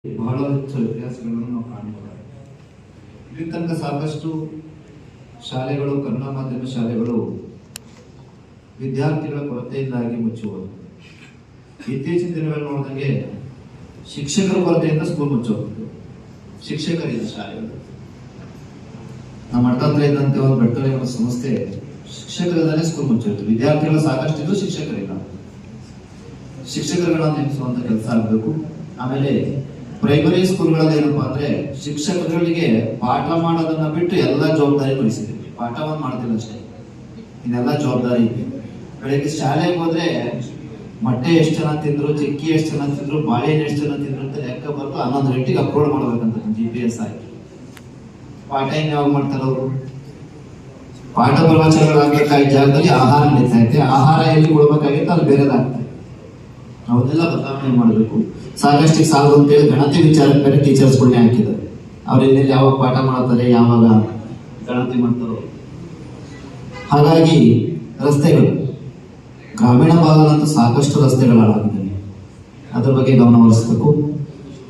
ಬಹಳ ಹೆಚ್ಚು ವ್ಯತ್ಯಾಸಗಳನ್ನು ನಾವು ಕಾಣಬಹುದು. ಇಲ್ಲಿ ತನಕ ಸಾಕಷ್ಟು ಶಾಲೆಗಳು, ಕನ್ನಡ ಮಾಧ್ಯಮ ಶಾಲೆಗಳು ವಿದ್ಯಾರ್ಥಿಗಳ ಕೊರತೆಯಿಂದಾಗಿ ಮುಚ್ಚುವುದು. ಇತ್ತೀಚಿನ ದಿನಗಳಲ್ಲಿ ನೋಡಿದಂಗೆ ಶಿಕ್ಷಕರ ಕೊರತೆಯಿಂದ ಸ್ಕೂಲ್ ಮುಚ್ಚೋದು, ಶಿಕ್ಷಕರಿಲ್ಲ ಶಾಲೆಗಳು. ನಮ್ಮ ಅರ್ಥಾಂತರ ಇದ್ದಂತೆ ಒಂದು ಬೆಟ್ಟಲೆ ಸಂಸ್ಥೆ ಶಿಕ್ಷಕರಿಲ್ಲದೆ ಸ್ಕೂಲ್ ಮುಚ್ಚೋದು. ವಿದ್ಯಾರ್ಥಿಗಳು ಸಾಕಷ್ಟಿದ್ದು ಶಿಕ್ಷಕರಿಲ್ಲ. ಶಿಕ್ಷಕರುಗಳನ್ನು ನೇಮಿಸುವಂತ ಕೆಲಸ ಆಗಬೇಕು. ಆಮೇಲೆ ಪ್ರೈಮರಿ ಸ್ಕೂಲ್ಗಳಲ್ಲಿ ಏನಪ್ಪಾ ಅಂದ್ರೆ ಶಿಕ್ಷಕರುಗಳಿಗೆ ಪಾಠ ಮಾಡೋದನ್ನ ಬಿಟ್ಟು ಎಲ್ಲ ಜವಾಬ್ದಾರಿ ವಹಿಸಿದ್ವಿ. ಪಾಠವನ್ನು ಮಾಡ್ತಿಲ್ಲ ಅಷ್ಟೇ, ಇನ್ನೆಲ್ಲ ಜವಾಬ್ದಾರಿ ಇದೆ. ಬೆಳಗ್ಗೆ ಶಾಲೆಗೆ ಹೋದ್ರೆ ಮೊಟ್ಟೆ ಎಷ್ಟು ಜನ ತಿಂದ್ರು, ಚಿಕ್ಕಿ ಎಷ್ಟು ಜನ ತಿಂದ್ರು, ಬಾಳೆಹಣ್ಣು ಎಷ್ಟು ಜನ ತಿಂದ್ರು ಅಂತ ಲೆಕ್ಕ ಬರ್ತು 11 ಗಂಟೆಗೆ ಅಪ್ಲೋಡ್ ಮಾಡ್ಬೇಕಂತ GPS ಹಾಕಿ. ಪಾಠ ಹೆಂಗ್ ಯಾವಾಗ ಮಾಡ್ತಾರ ಅವರು? ಪಾಠ ಪ್ರವಚನಗಳಾಗಬೇಕಾದ ಜಾಗದಲ್ಲಿ ಆಹಾರ ನಡೀತಾ ಐತೆ, ಆಹಾರ ಎಲ್ಲಿ ಕೊಡ್ಬೇಕಾಗಿತ್ತು ಅದು ಬೇರೆದಾಗ್ತದೆ. ಅವನ್ನೆಲ್ಲ ಬದಲಾವಣೆ ಮಾಡಬೇಕು. ಸಾಕಷ್ಟಿಗೆ ಸಾಲದು ಅಂತೇಳಿ ಗಣತಿ ವಿಚಾರಕ್ಕೆ ಬೇರೆ ಟೀಚರ್ಸ್ಗಳನ್ನೇ ಹಾಕಿದ್ದಾರೆ. ಅವ್ರೆಲ್ಲಿ ಯಾವಾಗ ಪಾಠ ಮಾಡ್ತಾರೆ, ಯಾವಾಗ ಗಣತಿ ಮಾಡ್ತಾರೋ. ಹಾಗಾಗಿ ರಸ್ತೆಗಳು, ಗ್ರಾಮೀಣ ಭಾಗದಂತೂ ಸಾಕಷ್ಟು ರಸ್ತೆಗಳು ಹಾಳಾಗಿದ್ದಾವೆ, ಅದ್ರ ಬಗ್ಗೆ ಗಮನ ಹರಿಸಬೇಕು.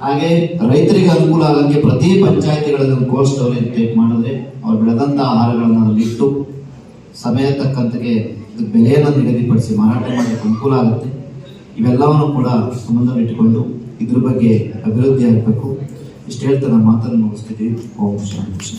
ಹಾಗೆ ರೈತರಿಗೆ ಅನುಕೂಲ ಆಗಂಗೆ ಪ್ರತಿ ಪಂಚಾಯತಿಗಳಲ್ಲಿ ಒಂದು ಕೋಲ್ಡ್ ಸ್ಟೋರೇಜ್ ಟೇಕ್ ಮಾಡಿದ್ರೆ ಅವ್ರು ಬೆಳೆದಂತ ಆಹಾರಗಳನ್ನು ಅದರಲ್ಲಿ ಇಟ್ಟು ಸಮಯ ತಕ್ಕಂತೆಗೆ ಬೆಲೆಯನ್ನು ನಿಗದಿಪಡಿಸಿ ಮಾರಾಟ ಮಾಡಲಿಕ್ಕೆ ಅನುಕೂಲ ಆಗುತ್ತೆ. ಇವೆಲ್ಲವನ್ನು ಕೂಡ ಸಂಬಂಧವಿಟ್ಟುಕೊಂಡು ಇದ್ರ ಬಗ್ಗೆ ಅಭಿವೃದ್ಧಿ ಆಗಬೇಕು. ಇಷ್ಟು ಹೇಳ್ತಾ ನಾನು ಮಾತನ್ನು ಮುಗಿಸ್ತಿದ್ದೀವಿ. ಓಂ ಶಾಂತಿ.